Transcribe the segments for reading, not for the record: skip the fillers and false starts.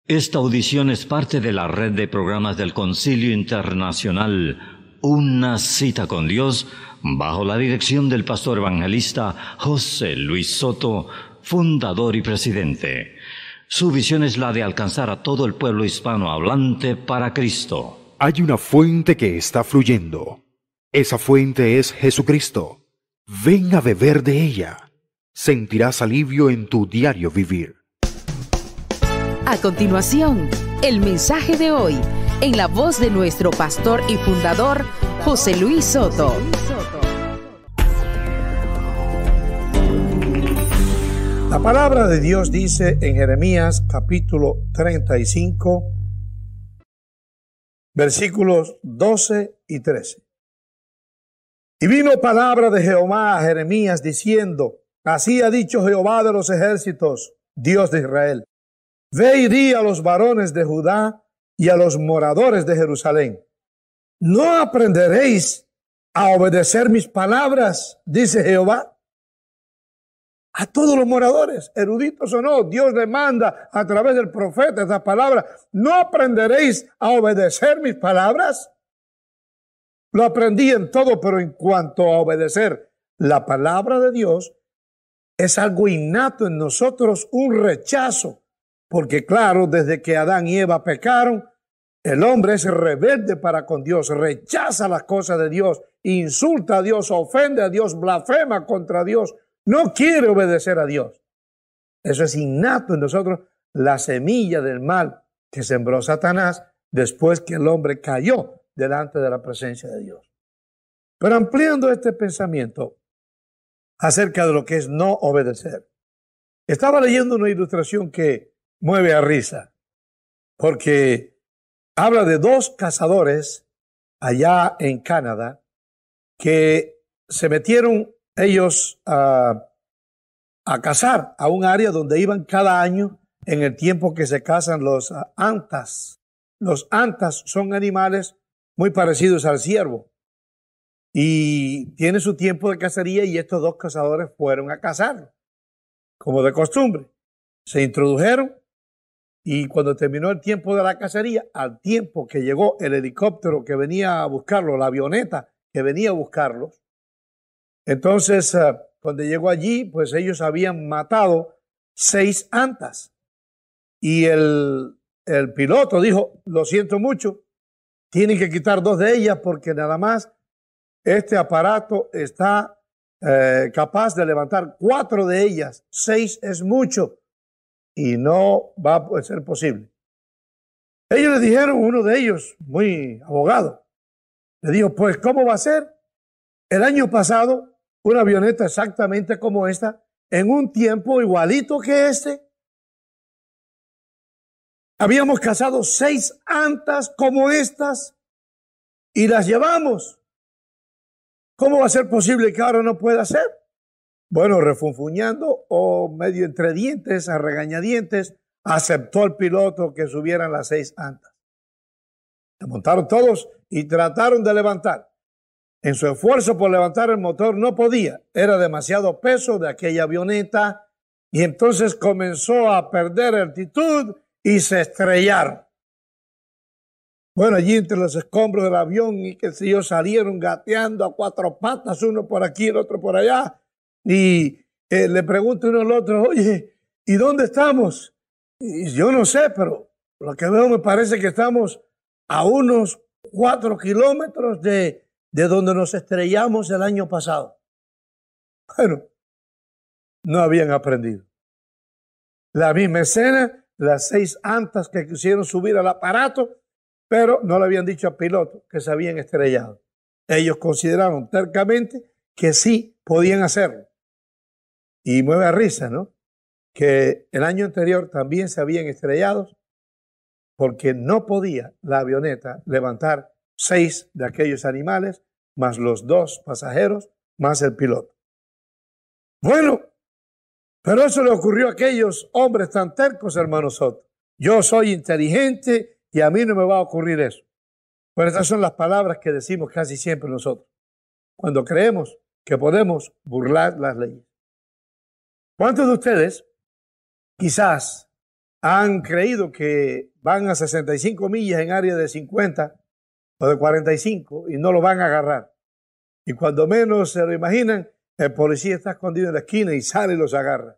Esta audición es parte de la red de programas del Concilio Internacional Una Cita con Dios, bajo la dirección del pastor evangelista José Luis Soto, fundador y presidente. Su visión es la de alcanzar a todo el pueblo hispanohablante para Cristo. Hay una fuente que está fluyendo. Esa fuente es Jesucristo. Ven a beber de ella. Sentirás alivio en tu diario vivir. A continuación, el mensaje de hoy, en la voz de nuestro pastor y fundador, José Luis Soto. La palabra de Dios dice en Jeremías capítulo 35, versículos 12 y 13. Y vino palabra de Jehová a Jeremías diciendo: así ha dicho Jehová de los ejércitos, Dios de Israel. Ve y di a los varones de Judá y a los moradores de Jerusalén: ¿no aprenderéis a obedecer mis palabras? Dice Jehová. A todos los moradores, eruditos o no, Dios le manda a través del profeta esta palabra: ¿no aprenderéis a obedecer mis palabras? Lo aprendí en todo, pero en cuanto a obedecer la palabra de Dios, es algo innato en nosotros, un rechazo. Porque claro, desde que Adán y Eva pecaron, el hombre es rebelde para con Dios, rechaza las cosas de Dios, insulta a Dios, ofende a Dios, blasfema contra Dios, no quiere obedecer a Dios. Eso es innato en nosotros, la semilla del mal que sembró Satanás después que el hombre cayó delante de la presencia de Dios. Pero ampliando este pensamiento acerca de lo que es no obedecer, estaba leyendo una ilustración que mueve a risa, porque habla de dos cazadores allá en Canadá que se metieron ellos a cazar a un área donde iban cada año en el tiempo que se cazan los antas. Los antas son animales muy parecidos al ciervo y tiene su tiempo de cacería, y estos dos cazadores fueron a cazarlo, como de costumbre. Se introdujeron. Y cuando terminó el tiempo de la cacería, al tiempo que llegó el helicóptero que venía a buscarlos, la avioneta que venía a buscarlos, entonces cuando llegó allí, pues ellos habían matado 6 antas. Y el piloto dijo: lo siento mucho, tienen que quitar 2 de ellas porque nada más este aparato está capaz de levantar 4 de ellas, 6 es mucho. Y no va a ser posible. Ellos le dijeron, uno de ellos, muy abogado, le dijo: pues, ¿cómo va a ser? El año pasado, una avioneta exactamente como esta, en un tiempo igualito que este, habíamos cazado 6 antas como estas y las llevamos. ¿Cómo va a ser posible que ahora no pueda ser? Bueno, refunfuñando o medio entre dientes, a regañadientes, aceptó el piloto que subieran las 6 antas. Se montaron todos y trataron de levantar. En su esfuerzo por levantar el motor no podía. Era demasiado peso de aquella avioneta, y entonces comenzó a perder altitud y se estrellaron. Bueno, allí entre los escombros del avión y qué sé yo, salieron gateando a 4 patas, uno por aquí, el otro por allá. Y le pregunto uno al otro: oye, ¿y dónde estamos? Y yo no sé, pero lo que veo me parece que estamos a unos 4 kilómetros de donde nos estrellamos el año pasado. Bueno, no habían aprendido. La misma escena, las 6 antas que quisieron subir al aparato, pero no le habían dicho al piloto que se habían estrellado. Ellos consideraron tercamente que sí podían hacerlo. Y mueve a risa, ¿no? Que el año anterior también se habían estrellado porque no podía la avioneta levantar 6 de aquellos animales, más los 2 pasajeros, más el piloto. Bueno, pero eso le ocurrió a aquellos hombres tan tercos, hermano Soto. Yo soy inteligente y a mí no me va a ocurrir eso. Pero estas son las palabras que decimos casi siempre nosotros, cuando creemos que podemos burlar las leyes. ¿Cuántos de ustedes quizás han creído que van a 65 millas en área de 50 o de 45 y no lo van a agarrar. Y cuando menos se lo imaginan, el policía está escondido en la esquina y sale y los agarra.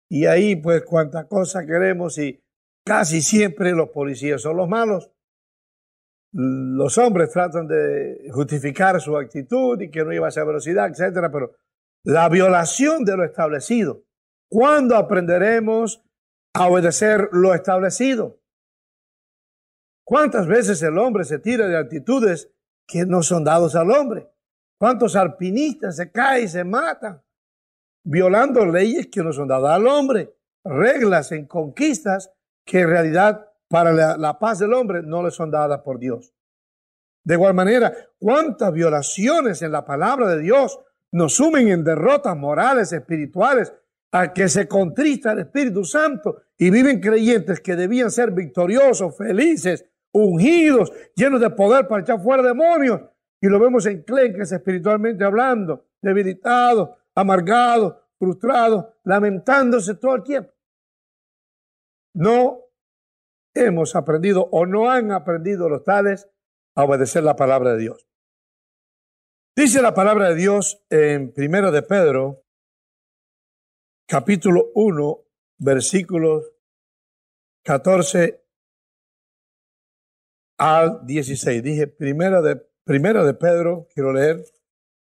Y ahí pues cuánta cosa queremos, y casi siempre los policías son los malos. Los hombres tratan de justificar su actitud y que no iba a esa velocidad, etcétera, pero la violación de lo establecido. ¿Cuándo aprenderemos a obedecer lo establecido? ¿Cuántas veces el hombre se tira de actitudes que no son dados al hombre? ¿Cuántos alpinistas se caen y se matan violando leyes que no son dadas al hombre? Reglas en conquistas que en realidad para la paz del hombre no le son dadas por Dios. De igual manera, ¿cuántas violaciones en la palabra de Dios nos sumen en derrotas morales, espirituales, a que se contrista el Espíritu Santo y viven creyentes que debían ser victoriosos, felices, ungidos, llenos de poder para echar fuera demonios? Y lo vemos enclenques espiritualmente hablando, debilitados, amargados, frustrados, lamentándose todo el tiempo. No hemos aprendido o no han aprendido los tales a obedecer la palabra de Dios. Dice la palabra de Dios en 1 de Pedro, capítulo 1, versículos 14 al 16. Dije primera de Pedro, quiero leer,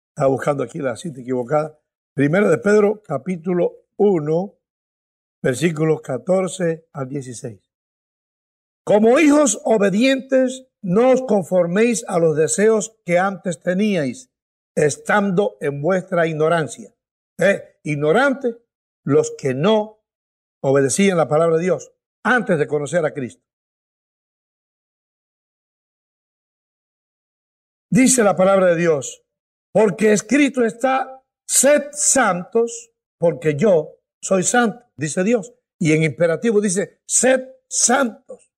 estaba buscando aquí la cita equivocada. 1 de Pedro, capítulo 1, versículos 14 al 16. Como hijos obedientes, no os conforméis a los deseos que antes teníais, estando en vuestra ignorancia. Ignorantes los que no obedecían la palabra de Dios antes de conocer a Cristo. Dice la palabra de Dios, porque escrito está, sed santos, porque yo soy santo, dice Dios. Y en imperativo dice, sed santos,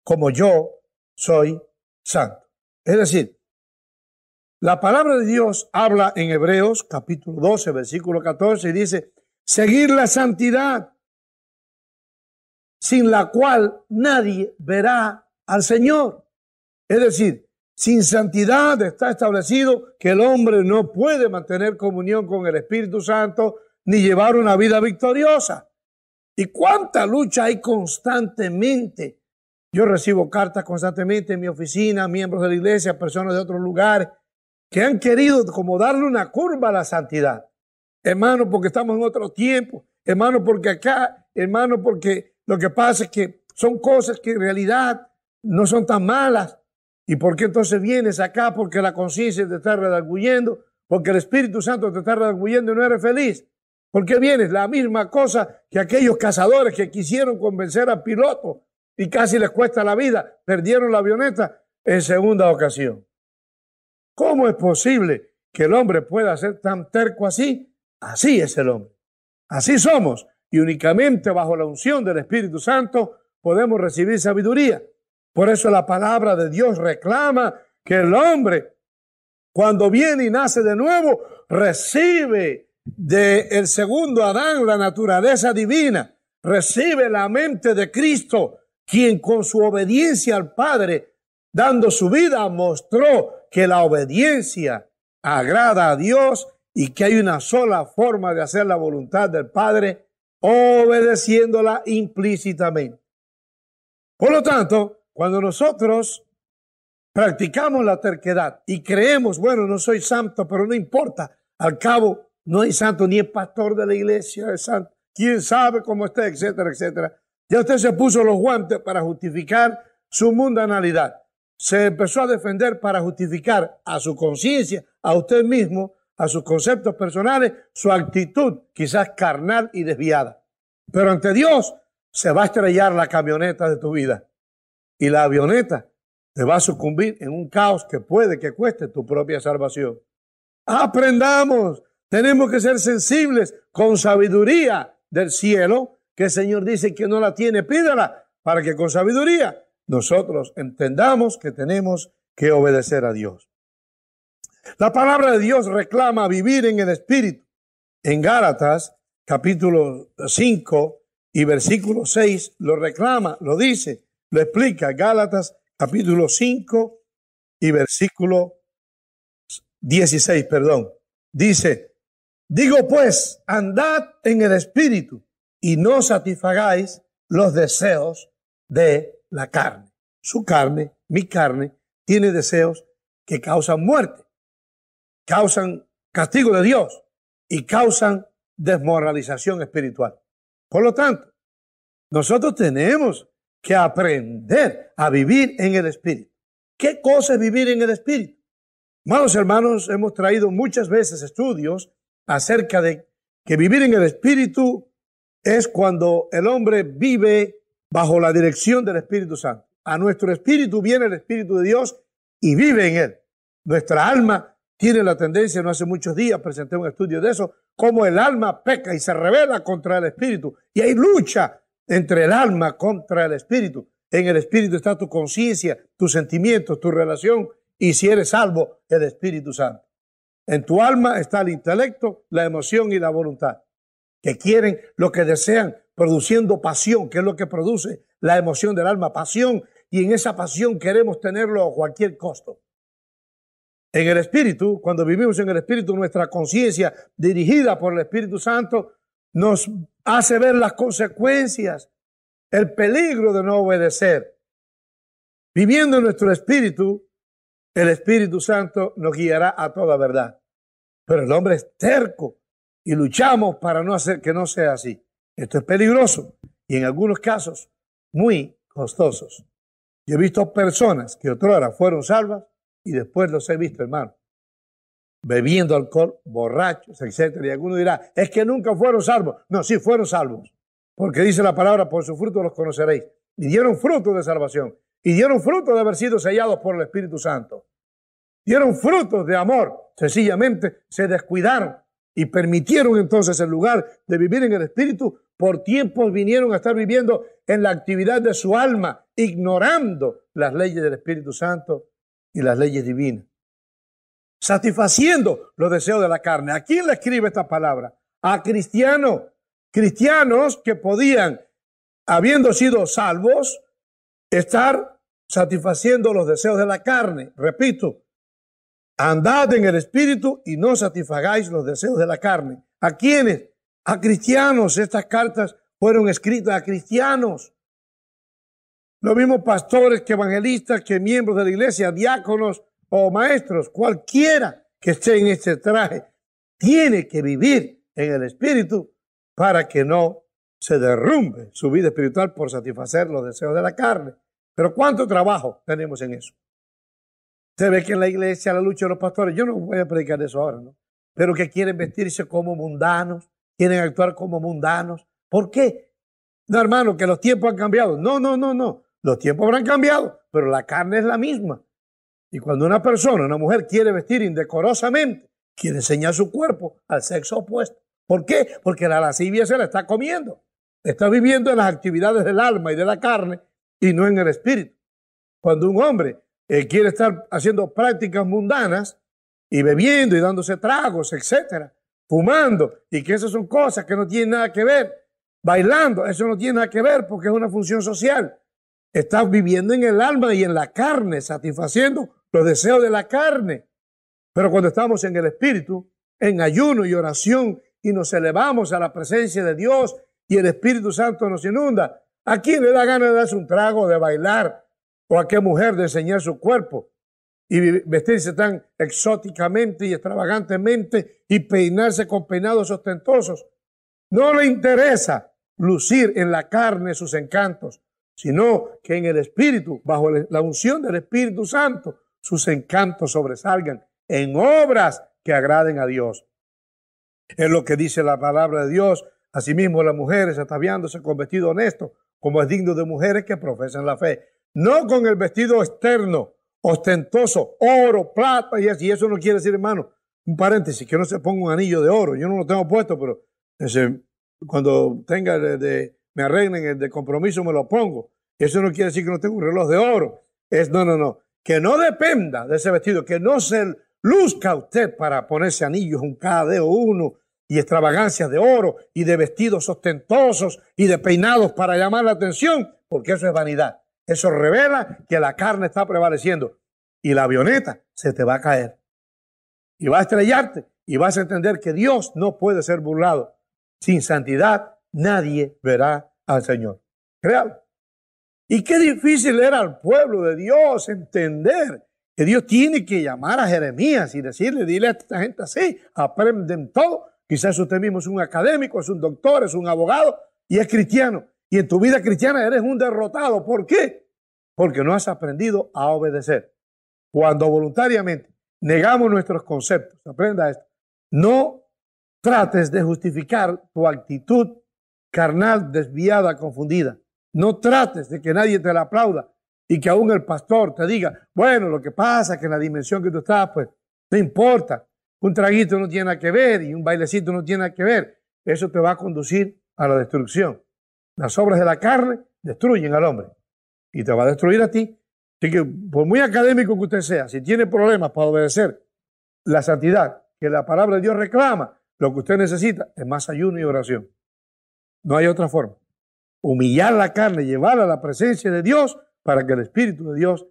como yo soy santo. Es decir, la palabra de Dios habla en Hebreos capítulo 12, versículo 14, y dice, seguir la santidad, sin la cual nadie verá al Señor. Es decir, sin santidad está establecido que el hombre no puede mantener comunión con el Espíritu Santo ni llevar una vida victoriosa. ¿Y cuánta lucha hay constantemente? Yo recibo cartas constantemente en mi oficina, miembros de la iglesia, personas de otros lugares, que han querido como darle una curva a la santidad. Hermano, porque estamos en otro tiempo. Hermano, porque acá. Hermano, porque lo que pasa es que son cosas que en realidad no son tan malas. ¿Y por qué entonces vienes acá? Porque la conciencia te está redarguyendo, porque el Espíritu Santo te está redarguyendo y no eres feliz. ¿Por qué vienes? La misma cosa que aquellos cazadores que quisieron convencer al piloto y casi les cuesta la vida, perdieron la avioneta en segunda ocasión. ¿Cómo es posible que el hombre pueda ser tan terco así? Así es el hombre. Así somos. Y únicamente bajo la unción del Espíritu Santo podemos recibir sabiduría. Por eso la palabra de Dios reclama que el hombre, cuando viene y nace de nuevo, recibe del segundo Adán la naturaleza divina, recibe la mente de Cristo, quien con su obediencia al Padre, dando su vida, mostró que la obediencia agrada a Dios y que hay una sola forma de hacer la voluntad del Padre, obedeciéndola implícitamente. Por lo tanto, cuando nosotros practicamos la terquedad y creemos, bueno, no soy santo, pero no importa, al cabo no hay santo, ni el pastor de la iglesia es santo, quién sabe cómo está, etcétera, etcétera. Ya usted se puso los guantes para justificar su mundanalidad. Se empezó a defender para justificar a su conciencia, a usted mismo, a sus conceptos personales, su actitud quizás carnal y desviada. Pero ante Dios se va a estrellar la camioneta de tu vida. Y la avioneta te va a sucumbir en un caos que puede que cueste tu propia salvación. Aprendamos, tenemos que ser sensibles con sabiduría del cielo, que el Señor dice que no la tiene, pídala, para que con sabiduría nosotros entendamos que tenemos que obedecer a Dios. La palabra de Dios reclama vivir en el Espíritu. En Gálatas, capítulo 5, y versículo 6 lo reclama, lo dice, lo explica. Gálatas capítulo 5 y versículo 16, dice, digo pues, andad en el Espíritu y no satisfagáis los deseos de la carne. Su carne, mi carne, tiene deseos que causan muerte, causan castigo de Dios y causan desmoralización espiritual. Por lo tanto, nosotros tenemos que aprender a vivir en el Espíritu. ¿Qué cosa es vivir en el Espíritu? Amados hermanos, hemos traído muchas veces estudios acerca de que vivir en el Espíritu es cuando el hombre vive bajo la dirección del Espíritu Santo. A nuestro espíritu viene el Espíritu de Dios y vive en él. Nuestra alma tiene la tendencia, no hace muchos días presenté un estudio de eso, cómo el alma peca y se rebela contra el Espíritu. Y hay lucha entre el alma contra el Espíritu. En el Espíritu está tu conciencia, tus sentimientos, tu relación y si eres salvo, el Espíritu Santo. En tu alma está el intelecto, la emoción y la voluntad, que quieren lo que desean, produciendo pasión, que es lo que produce la emoción del alma, pasión, y en esa pasión queremos tenerlo a cualquier costo. En el Espíritu, cuando vivimos en el Espíritu, nuestra conciencia dirigida por el Espíritu Santo nos hace ver las consecuencias, el peligro de no obedecer. Viviendo en nuestro Espíritu, el Espíritu Santo nos guiará a toda verdad. Pero el hombre es terco y luchamos para no hacer que no sea así. Esto es peligroso y en algunos casos muy costosos. Yo he visto personas que otrora fueron salvas y después los he visto, hermano, bebiendo alcohol, borrachos, etcétera. Y alguno dirá, es que nunca fueron salvos. No, sí fueron salvos. Porque dice la palabra, por su fruto los conoceréis. Y dieron fruto de salvación. Y dieron fruto de haber sido sellados por el Espíritu Santo. Dieron frutos de amor. Sencillamente se descuidaron y permitieron entonces, en lugar de vivir en el Espíritu, por tiempos vinieron a estar viviendo en la actividad de su alma, ignorando las leyes del Espíritu Santo y las leyes divinas, satisfaciendo los deseos de la carne. ¿A quién le escribe esta palabra? A cristianos que podían, habiendo sido salvos, estar satisfaciendo los deseos de la carne. Repito, andad en el Espíritu y no satisfagáis los deseos de la carne. ¿A quiénes? A cristianos. Estas cartas fueron escritas a cristianos. Los mismos pastores que evangelistas, que miembros de la iglesia, diáconos o maestros, cualquiera que esté en este traje, tiene que vivir en el Espíritu para que no se derrumbe su vida espiritual por satisfacer los deseos de la carne. Pero ¿cuánto trabajo tenemos en eso? Usted ve que en la iglesia la lucha de los pastores, yo no voy a predicar de eso ahora, ¿no? Pero que quieren vestirse como mundanos, quieren actuar como mundanos. ¿Por qué? No, hermano, que los tiempos han cambiado. No. Los tiempos habrán cambiado, pero la carne es la misma. Y cuando una persona, una mujer, quiere vestir indecorosamente, quiere enseñar su cuerpo al sexo opuesto. ¿Por qué? Porque la lascivia se la está comiendo. Está viviendo en las actividades del alma y de la carne y no en el espíritu. Cuando un hombre quiere estar haciendo prácticas mundanas y bebiendo y dándose tragos, etcétera, fumando, y que esas son cosas que no tienen nada que ver, bailando, eso no tiene nada que ver porque es una función social. Estás viviendo en el alma y en la carne, satisfaciendo los deseos de la carne. Pero cuando estamos en el Espíritu, en ayuno y oración, y nos elevamos a la presencia de Dios y el Espíritu Santo nos inunda, ¿a quién le da ganas de darse un trago, de bailar? ¿O a qué mujer de enseñar su cuerpo y vestirse tan exóticamente y extravagantemente y peinarse con peinados ostentosos? No le interesa lucir en la carne sus encantos, sino que en el Espíritu, bajo la unción del Espíritu Santo, sus encantos sobresalgan en obras que agraden a Dios. Es lo que dice la palabra de Dios. Asimismo, las mujeres ataviándose con vestido honesto, como es digno de mujeres que profesan la fe. No con el vestido externo, ostentoso, oro, plata y eso. Y eso no quiere decir, hermano, un paréntesis, que no se ponga un anillo de oro. Yo no lo tengo puesto, pero cuando tenga me arreglen el de compromiso, me lo pongo. Eso no quiere decir que no tengo un reloj de oro. No. Que no dependa de ese vestido, que no se luzca usted para ponerse anillos en cada dedo uno y extravagancias de oro y de vestidos ostentosos y de peinados para llamar la atención, porque eso es vanidad. Eso revela que la carne está prevaleciendo y la avioneta se te va a caer y va a estrellarte y vas a entender que Dios no puede ser burlado. Sin santidad nadie verá al Señor. Créalo. Y qué difícil era al pueblo de Dios entender que Dios tiene que llamar a Jeremías y decirle, dile a esta gente así, aprenden todo. Quizás usted mismo es un académico, es un doctor, es un abogado y es cristiano. Y en tu vida cristiana eres un derrotado. ¿Por qué? Porque no has aprendido a obedecer. Cuando voluntariamente negamos nuestros conceptos, aprenda esto, no trates de justificar tu actitud carnal, desviada, confundida. No trates de que nadie te la aplauda y que aún el pastor te diga, bueno, lo que pasa es que en la dimensión que tú estás, pues, no importa. Un traguito no tiene nada que ver y un bailecito no tiene nada que ver. Eso te va a conducir a la destrucción. Las obras de la carne destruyen al hombre y te va a destruir a ti. Así que, por muy académico que usted sea, si tiene problemas para obedecer la santidad que la palabra de Dios reclama, lo que usted necesita es más ayuno y oración. No hay otra forma. Humillar la carne, llevarla a la presencia de Dios para que el Espíritu de Dios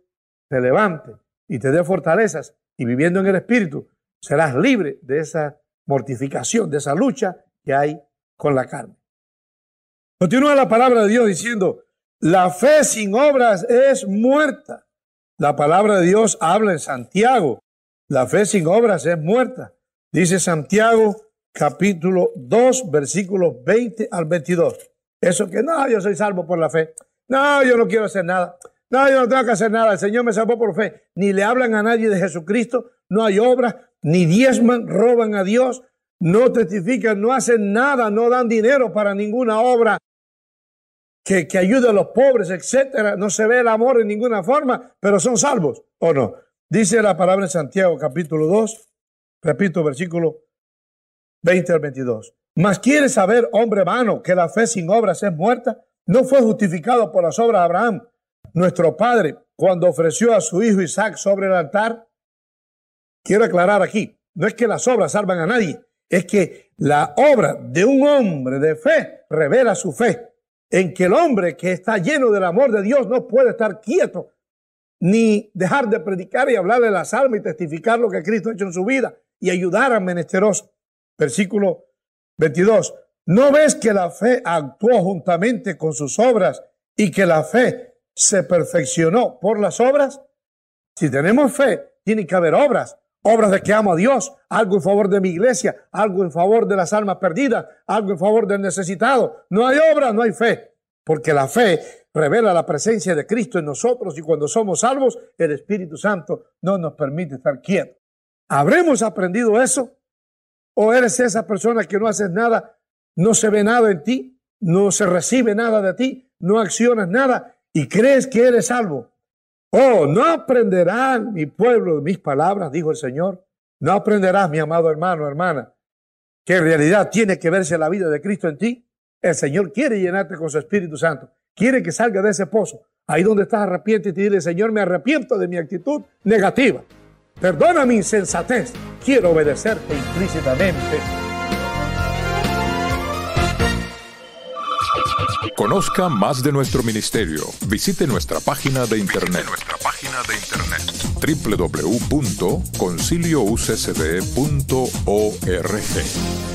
te levante y te dé fortalezas. Y viviendo en el Espíritu, serás libre de esa mortificación, de esa lucha que hay con la carne. Continúa la palabra de Dios diciendo, la fe sin obras es muerta. La palabra de Dios habla en Santiago. La fe sin obras es muerta. Dice Santiago capítulo 2, versículos 20 al 22. Eso que no, yo soy salvo por la fe. No, yo no quiero hacer nada. No, yo no tengo que hacer nada. El Señor me salvó por fe. Ni le hablan a nadie de Jesucristo. No hay obras, ni diezman, roban a Dios, no testifican, no hacen nada, no dan dinero para ninguna obra que ayude a los pobres, etcétera. No se ve el amor en ninguna forma, pero son salvos, ¿o no? Dice la palabra en Santiago, capítulo 2, repito, versículo 20 al 22. Mas ¿quieres saber, hombre vano, que la fe sin obras es muerta? ¿No fue justificado por las obras de Abraham, nuestro padre, cuando ofreció a su hijo Isaac sobre el altar? Quiero aclarar aquí, no es que las obras salvan a nadie, es que la obra de un hombre de fe revela su fe, en que el hombre que está lleno del amor de Dios no puede estar quieto, ni dejar de predicar y hablarle a las almas y testificar lo que Cristo ha hecho en su vida y ayudar al menesteroso. Versículo 22. ¿No ves que la fe actuó juntamente con sus obras y que la fe se perfeccionó por las obras? Si tenemos fe, tiene que haber obras. Obras de que amo a Dios, algo en favor de mi iglesia, algo en favor de las almas perdidas, algo en favor del necesitado. No hay obra, no hay fe, porque la fe revela la presencia de Cristo en nosotros y cuando somos salvos, el Espíritu Santo no nos permite estar quietos. ¿Habremos aprendido eso? ¿O eres esa persona que no haces nada, no se ve nada en ti, no se recibe nada de ti, no accionas nada y crees que eres salvo? Oh, no aprenderán mi pueblo de mis palabras, dijo el Señor. No aprenderás, mi amado hermano, hermana, que en realidad tiene que verse la vida de Cristo en ti. El Señor quiere llenarte con su Espíritu Santo. Quiere que salga de ese pozo. Ahí donde estás, arrepiéntete y dile, Señor, me arrepiento de mi actitud negativa. Perdona mi insensatez. Quiero obedecerte implícitamente. Conozca más de nuestro ministerio. Visite nuestra página de internet. www.conciliouccd.org.